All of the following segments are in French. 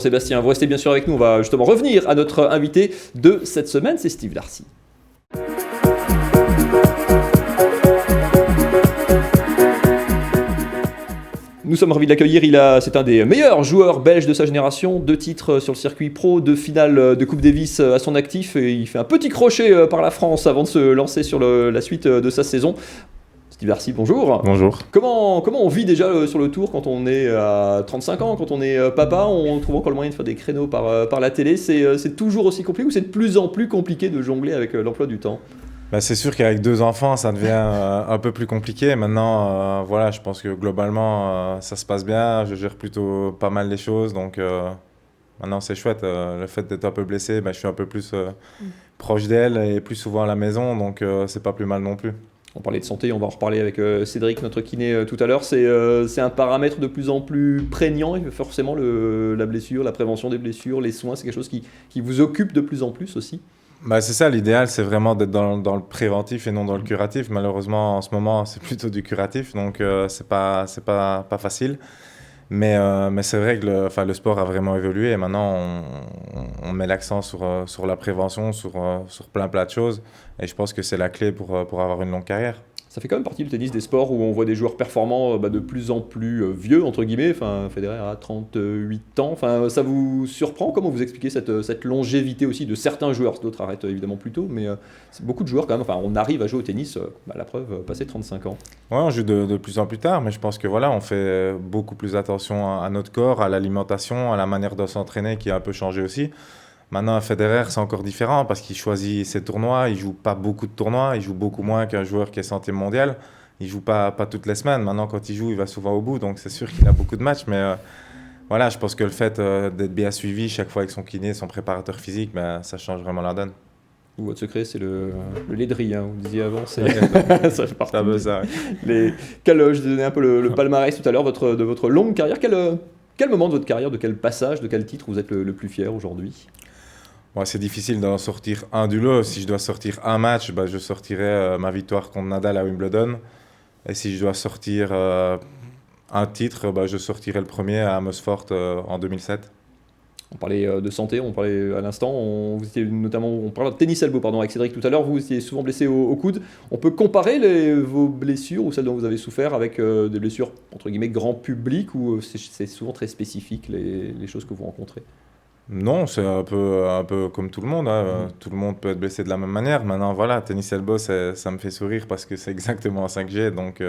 Sébastien, vous restez bien sûr avec nous, on va justement revenir à notre invité de cette semaine, c'est Steve Darcy. Nous sommes ravis de l'accueillir, c'est un des meilleurs joueurs belges de sa génération, 2 titres sur le circuit pro, 2 finales de Coupe Davis à son actif, et il fait un petit crochet par la France avant de se lancer sur la suite de sa saison. Steve Darcy, bonjour. Bonjour. Comment on vit déjà sur le tour quand on est à 35 ans, quand on est papa, on trouve encore le moyen de faire des créneaux par la télé, c'est toujours aussi compliqué ou c'est de plus en plus compliqué de jongler avec l'emploi du temps ? C'est sûr qu'avec 2 enfants, ça devient un peu plus compliqué. Maintenant, voilà, je pense que globalement, ça se passe bien. Je gère plutôt pas mal les choses. Donc, maintenant, c'est chouette. Le fait d'être un peu blessé, je suis un peu plus proche d'elle et plus souvent à la maison. Donc, c'est pas plus mal non plus. On parlait de santé, on va en reparler avec Cédric, notre kiné, tout à l'heure. C'est un paramètre de plus en plus prégnant. Et forcément, la blessure, la prévention des blessures, les soins, c'est quelque chose qui vous occupe de plus en plus aussi. C'est ça, l'idéal, c'est vraiment d'être dans le préventif et non dans le curatif. Malheureusement, en ce moment, c'est plutôt du curatif, donc c'est pas facile. Mais c'est vrai que le sport a vraiment évolué et maintenant, on met l'accent sur la prévention, sur plein de choses. Et je pense que c'est la clé pour avoir une longue carrière. Ça fait quand même partie du tennis des sports où on voit des joueurs performants de plus en plus vieux, entre guillemets. Federer a 38 ans. Ça vous surprend ? Comment vous expliquez cette longévité aussi de certains joueurs ? D'autres arrêtent évidemment plus tôt, mais c'est beaucoup de joueurs quand même. On arrive à jouer au tennis, la preuve, passé 35 ans. Ouais, on joue de plus en plus tard, mais je pense que voilà, on fait beaucoup plus attention à notre corps, à l'alimentation, à la manière de s'entraîner qui a un peu changé aussi. Maintenant, un Federer, c'est encore différent parce qu'il choisit ses tournois. Il ne joue pas beaucoup de tournois. Il joue beaucoup moins qu'un joueur qui est 100e mondial. Il ne joue pas toutes les semaines. Maintenant, quand il joue, il va souvent au bout. Donc, c'est sûr qu'il a beaucoup de matchs. Mais voilà, je pense que le fait d'être bien suivi chaque fois avec son kiné, son préparateur physique, ça change vraiment la donne. Votre secret, c'est le lait de riz, vous disiez avant. Ça fait partie. Un peu ça. Je donnais un peu le palmarès tout à l'heure de votre longue carrière. Quel moment de votre carrière, de quel passage, de quel titre vous êtes le plus fier aujourd'hui ? C'est difficile d'en sortir un du lot. Si je dois sortir un match, je sortirai ma victoire contre Nadal à Wimbledon. Et si je dois sortir un titre, je sortirai le premier à Amersfoort en 2007. On parlait de santé, on parlait à l'instant, on parlait de tennis elbow avec Cédric tout à l'heure, vous étiez souvent blessé au coude. On peut comparer vos blessures ou celles dont vous avez souffert avec des blessures entre guillemets grand public ou c'est souvent très spécifique les choses que vous rencontrez ? Non, c'est un peu comme tout le monde. Tout le monde peut être blessé de la même manière. Maintenant, voilà, tennis elbow, ça me fait sourire parce que c'est exactement ça que j'ai. Donc,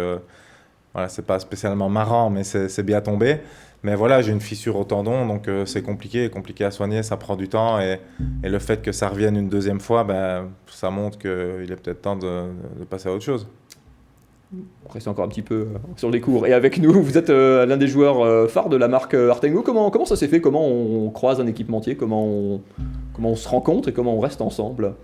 voilà, c'est pas spécialement marrant, mais c'est bien tombé. Mais voilà, j'ai une fissure au tendon, donc c'est compliqué à soigner, ça prend du temps. Et le fait que ça revienne une deuxième fois, ça montre qu'il est peut-être temps de passer à autre chose. On reste encore un petit peu sur les cours. Et avec nous, vous êtes l'un des joueurs phares de la marque Artengo. Comment ça s'est fait ? Comment on croise un équipementier ? Comment on se rencontre et comment on reste ensemble ?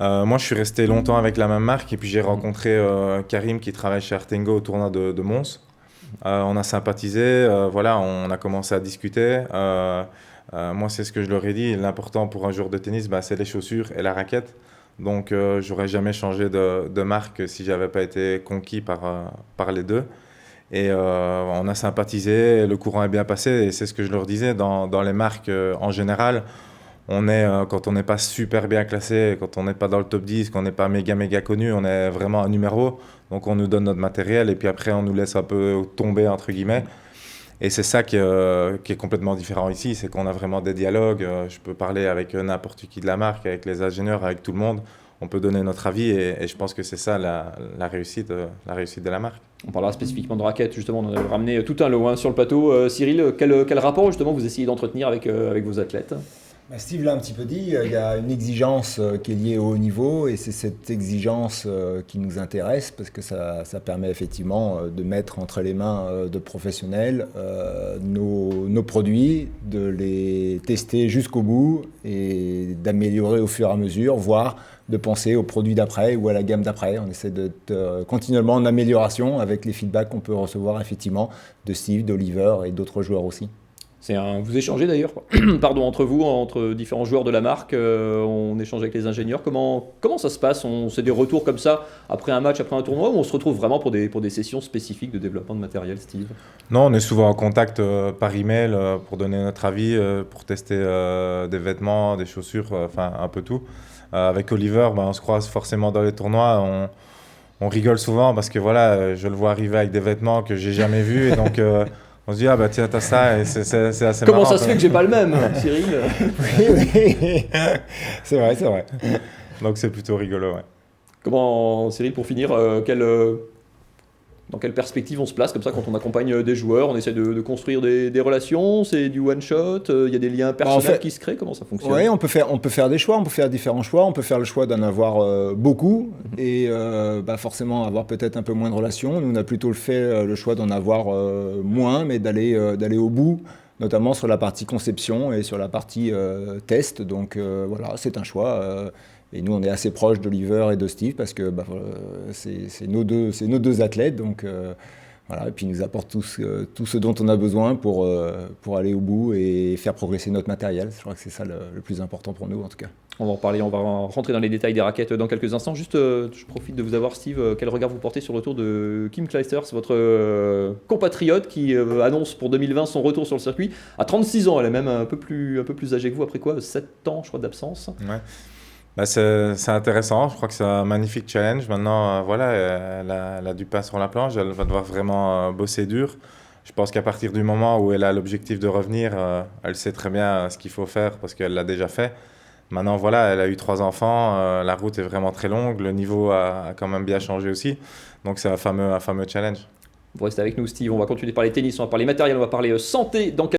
Moi, je suis resté longtemps avec la même marque et puis j'ai rencontré Karim qui travaille chez Artengo au tournoi de Mons. On a sympathisé, on a commencé à discuter. Moi, c'est ce que je leur ai dit. L'important pour un joueur de tennis, c'est les chaussures et la raquette. Donc, j'aurais jamais changé de marque si j'avais pas été conquis par les deux. Et on a sympathisé, le courant est bien passé. Et c'est ce que je leur disais, dans les marques en général, quand on n'est pas super bien classé, quand on n'est pas dans le top 10, qu'on n'est pas méga connu, on est vraiment un numéro. Donc, on nous donne notre matériel et puis après, on nous laisse un peu tomber, entre guillemets. Et c'est ça qui est complètement différent ici, c'est qu'on a vraiment des dialogues. Je peux parler avec n'importe qui de la marque, avec les ingénieurs, avec tout le monde. On peut donner notre avis et je pense que c'est ça la réussite de la marque. On parlera spécifiquement de raquettes, justement, on en a ramené tout un lot sur le plateau. Cyril, quel rapport justement vous essayez d'entretenir avec vos athlètes ? Steve l'a un petit peu dit, il y a une exigence qui est liée au haut niveau et c'est cette exigence qui nous intéresse parce que ça permet effectivement de mettre entre les mains de professionnels nos produits, de les tester jusqu'au bout et d'améliorer au fur et à mesure, voire de penser aux produits d'après ou à la gamme d'après. On essaie d'être continuellement en amélioration avec les feedbacks qu'on peut recevoir effectivement de Steve, d'Oliver et d'autres joueurs aussi. Vous échangez d'ailleurs pardon, entre vous, entre différents joueurs de la marque, on échange avec les ingénieurs. Comment ça se passe? C'est des retours comme ça après un match, après un tournoi, ou on se retrouve vraiment pour des sessions spécifiques de développement de matériel, Steve? Non, on est souvent en contact par email pour donner notre avis, pour tester des vêtements, des chaussures, enfin un peu tout. Avec Oliver, on se croise forcément dans les tournois. On rigole souvent parce que voilà, je le vois arriver avec des vêtements que j'ai jamais vus et donc on se dit ah bah tiens t'as ça et c'est assez Comment marrant. ça se fait que j'ai pas le même, Cyril? Oui, c'est vrai, c'est vrai. Donc c'est plutôt rigolo, ouais. Comment, Cyril, pour finir, dans quelle perspective on se place comme ça quand on accompagne des joueurs? On essaie de construire des relations, c'est du one shot, il y a des liens personnels qui se créent, comment ça fonctionne? Oui, on peut faire des choix, on peut faire différents choix, on peut faire le choix d'en avoir beaucoup et forcément avoir peut-être un peu moins de relations. Nous on a plutôt le choix d'en avoir moins, mais d'aller au bout, notamment sur la partie conception et sur la partie test. Donc voilà, c'est un choix. Et nous, on est assez proche d'Oliver et de Steve parce que c'est nos deux athlètes. Donc voilà, et puis ils nous apportent tout ce dont on a besoin pour aller au bout et faire progresser notre matériel. Je crois que c'est ça le plus important pour nous en tout cas. On va en parler, on va rentrer dans les détails des raquettes dans quelques instants. Juste, je profite de vous avoir, Steve. Quel regard vous portez sur le retour de Kim Clijsters, votre compatriote qui annonce pour 2020 son retour sur le circuit à 36 ans. Elle est même un peu plus âgée que vous, après quoi 7 ans, je crois, d'absence. Ouais. C'est intéressant, je crois que c'est un magnifique challenge. Maintenant, voilà, elle a du pain sur la planche, elle va devoir vraiment bosser dur. Je pense qu'à partir du moment où elle a l'objectif de revenir, elle sait très bien ce qu'il faut faire parce qu'elle l'a déjà fait. Maintenant, voilà, elle a eu 3 enfants, la route est vraiment très longue, le niveau a quand même bien changé aussi. Donc c'est un fameux challenge. Vous restez avec nous, Steve, on va continuer de parler tennis, on va parler matériel, on va parler santé dans